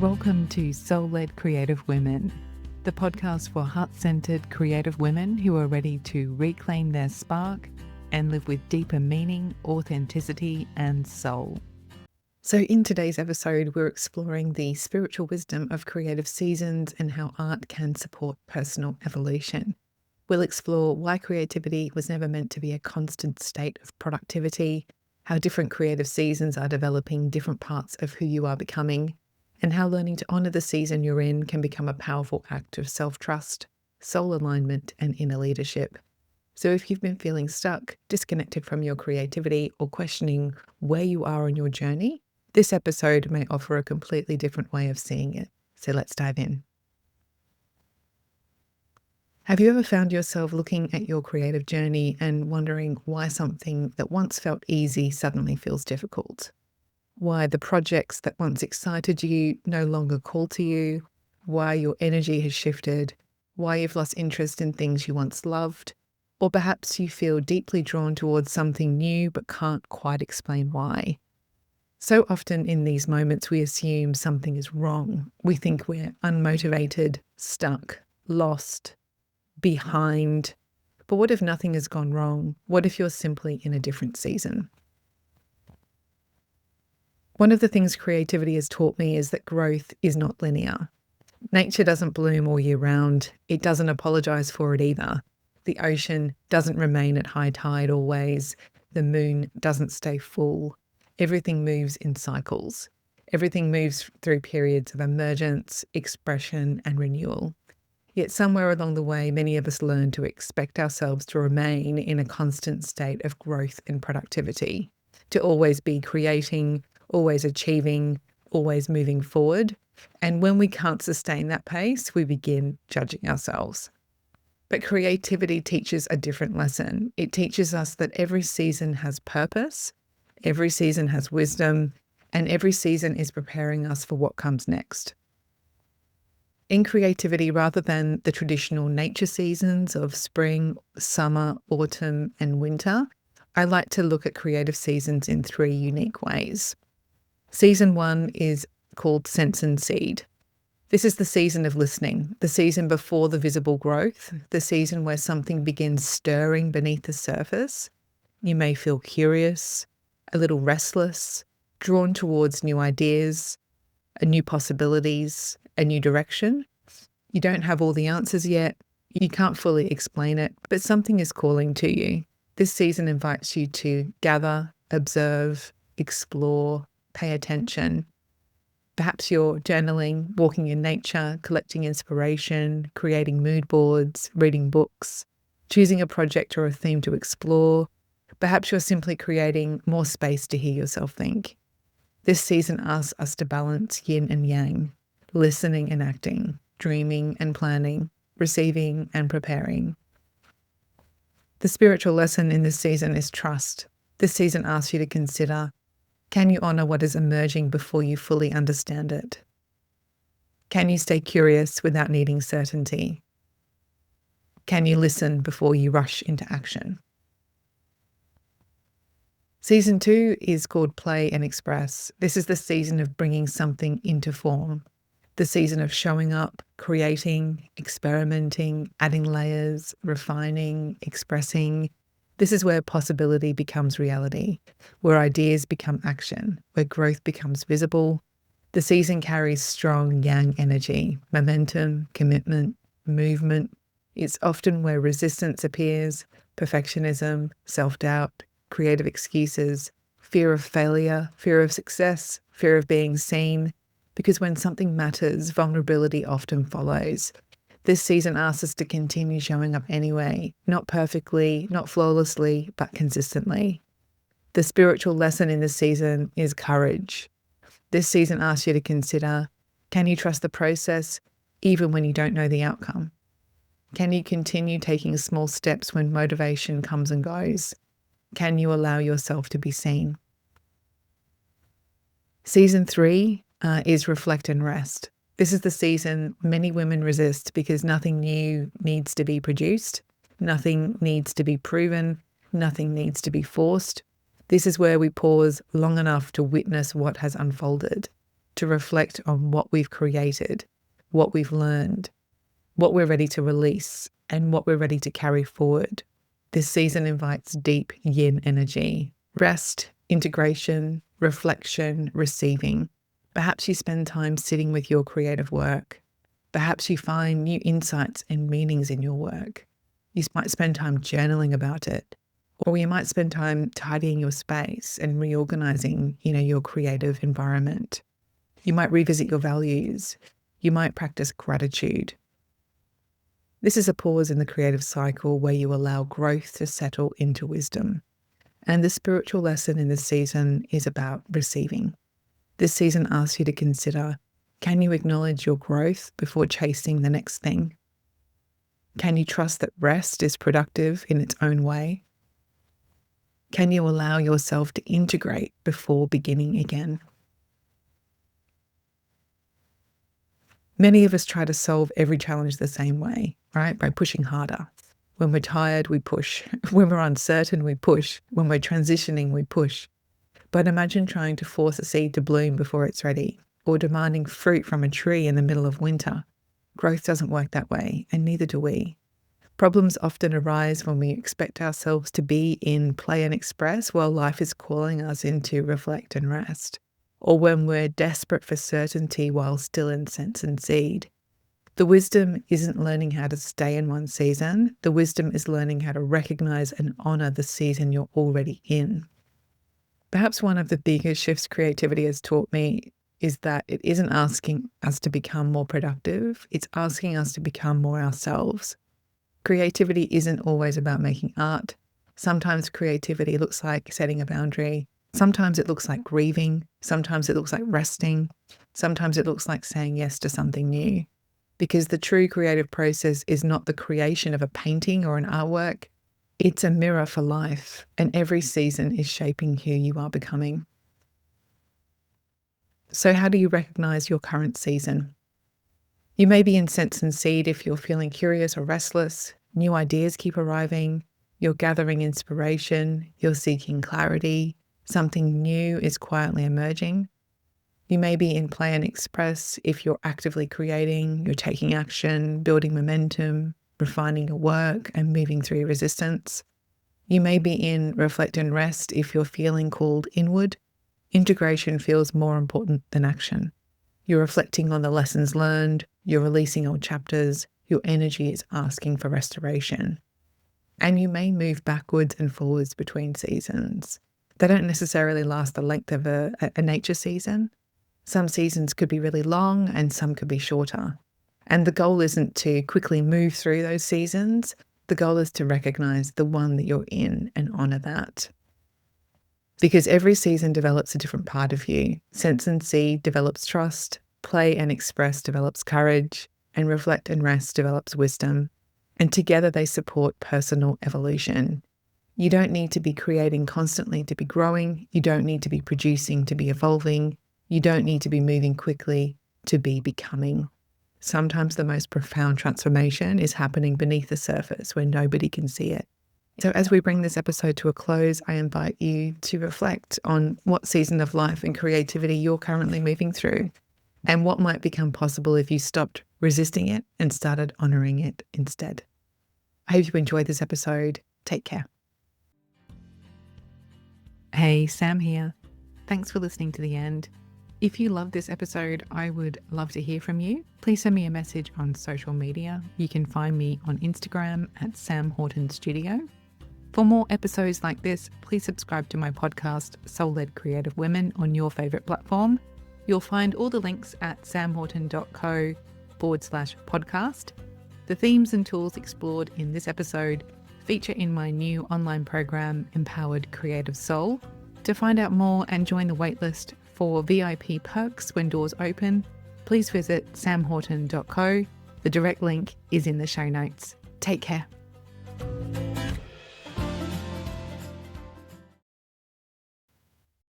Welcome to Soul-Led Creative Women, the podcast for heart-centered creative women who are ready to reclaim their spark and live with deeper meaning, authenticity, and soul. So in today's episode, we're exploring the spiritual wisdom of creative seasons and how art can support personal evolution. We'll explore why creativity was never meant to be a constant state of productivity, how different creative seasons are developing different parts of who you are becoming, and how learning to honour the season you're in can become a powerful act of self-trust, soul alignment, and inner leadership. So if you've been feeling stuck, disconnected from your creativity, or questioning where you are on your journey, this episode may offer a completely different way of seeing it. So let's dive in. Have you ever found yourself looking at your creative journey and wondering why something that once felt easy suddenly feels difficult? Why the projects that once excited you no longer call to you, why your energy has shifted, why you've lost interest in things you once loved, or perhaps you feel deeply drawn towards something new but can't quite explain why. So often in these moments we assume something is wrong. We think we're unmotivated, stuck, lost, behind. But what if nothing has gone wrong? What if you're simply in a different season? One of the things creativity has taught me is that growth is not linear. Nature doesn't bloom all year round. It doesn't apologise for it either. The ocean doesn't remain at high tide always. The moon doesn't stay full. Everything moves in cycles. Everything moves through periods of emergence, expression, and renewal. Yet somewhere along the way, many of us learn to expect ourselves to remain in a constant state of growth and productivity, to always be creating, always achieving, always moving forward. And when we can't sustain that pace, we begin judging ourselves. But creativity teaches a different lesson. It teaches us that every season has purpose, every season has wisdom, and every season is preparing us for what comes next. In creativity, rather than the traditional nature seasons of spring, summer, autumn, and winter, I like to look at creative seasons in three unique ways. Season 1 is called Sense and Seed. This is the season of listening, the season before the visible growth, the season where something begins stirring beneath the surface. You may feel curious, a little restless, drawn towards new ideas, new possibilities, a new direction. You don't have all the answers yet. You can't fully explain it, but something is calling to you. This season invites you to gather, observe, explore, pay attention. Perhaps you're journaling, walking in nature, collecting inspiration, creating mood boards, reading books, choosing a project or a theme to explore. Perhaps you're simply creating more space to hear yourself think. This season asks us to balance yin and yang, listening and acting, dreaming and planning, receiving and preparing. The spiritual lesson in this season is trust. This season asks you to consider, can you honour what is emerging before you fully understand it? Can you stay curious without needing certainty? Can you listen before you rush into action? Season 2 is called Play and Express. This is the season of bringing something into form. The season of showing up, creating, experimenting, adding layers, refining, expressing. This is where possibility becomes reality, where ideas become action, where growth becomes visible. The season carries strong yang energy, momentum, commitment, movement. It's often where resistance appears, perfectionism, self-doubt, creative excuses, fear of failure, fear of success, fear of being seen. Because when something matters, vulnerability often follows. This season asks us to continue showing up anyway, not perfectly, not flawlessly, but consistently. The spiritual lesson in this season is courage. This season asks you to consider, can you trust the process even when you don't know the outcome? Can you continue taking small steps when motivation comes and goes? Can you allow yourself to be seen? Season 3 is Reflect and Rest. This is the season many women resist because nothing new needs to be produced, nothing needs to be proven, nothing needs to be forced. This is where we pause long enough to witness what has unfolded. to reflect on what we've created, what we've learned, what we're ready to release, and what we're ready to carry forward. This season invites deep yin energy, rest, integration, reflection, receiving. Perhaps you spend time sitting with your creative work. Perhaps you find new insights and meanings in your work. You might spend time journaling about it. Or you might spend time tidying your space and reorganizing, your creative environment. You might revisit your values. You might practice gratitude. This is a pause in the creative cycle where you allow growth to settle into wisdom. And the spiritual lesson in this season is about receiving. This season asks you to consider, can you acknowledge your growth before chasing the next thing? Can you trust that rest is productive in its own way? Can you allow yourself to integrate before beginning again? Many of us try to solve every challenge the same way, right? By pushing harder. When we're tired, we push. When we're uncertain, we push. When we're transitioning, we push. But imagine trying to force a seed to bloom before it's ready, or demanding fruit from a tree in the middle of winter. Growth doesn't work that way, and neither do we. Problems often arise when we expect ourselves to be in play and express while life is calling us into reflect and rest, or when we're desperate for certainty while still in sense and seed. The wisdom isn't learning how to stay in one season. The wisdom is learning how to recognize and honor the season you're already in. Perhaps one of the biggest shifts creativity has taught me is that it isn't asking us to become more productive. It's asking us to become more ourselves. Creativity isn't always about making art. Sometimes creativity looks like setting a boundary. Sometimes it looks like grieving. Sometimes it looks like resting. Sometimes it looks like saying yes to something new. Because the true creative process is not the creation of a painting or an artwork. It's a mirror for life, and every season is shaping who you are becoming. So how do you recognize your current season? You may be in sense and seed if you're feeling curious or restless. New ideas keep arriving. You're gathering inspiration. You're seeking clarity. Something new is quietly emerging. You may be in play and express if you're actively creating, you're taking action, building momentum, refining your work, and moving through resistance. You may be in reflect and rest if you're feeling called inward. Integration feels more important than action. You're reflecting on the lessons learned, you're releasing old chapters, your energy is asking for restoration. And you may move backwards and forwards between seasons. They don't necessarily last the length of a nature season. Some seasons could be really long and some could be shorter. And the goal isn't to quickly move through those seasons. The goal is to recognize the one that you're in and honor that. Because every season develops a different part of you. Sense and seed develops trust, play and express develops courage, and reflect and rest develops wisdom. And together they support personal evolution. You don't need to be creating constantly to be growing. You don't need to be producing to be evolving. You don't need to be moving quickly to be becoming. Sometimes the most profound transformation is happening beneath the surface where nobody can see it. So as we bring this episode to a close, I invite you to reflect on what season of life and creativity you're currently moving through and what might become possible if you stopped resisting it and started honoring it instead. I hope you enjoyed this episode. Take care. Hey, Sam here. Thanks for listening to the end. If you love this episode, I would love to hear from you. Please send me a message on social media. You can find me on Instagram at Sam Horton Studio. For more episodes like this, please subscribe to my podcast, Soul-Led Creative Women, on your favourite platform. You'll find all the links at samhorton.co/podcast. The themes and tools explored in this episode feature in my new online program, Empowered Creative Soul. To find out more and join the waitlist for VIP perks when doors open, please visit samhorton.co. The direct link is in the show notes. Take care.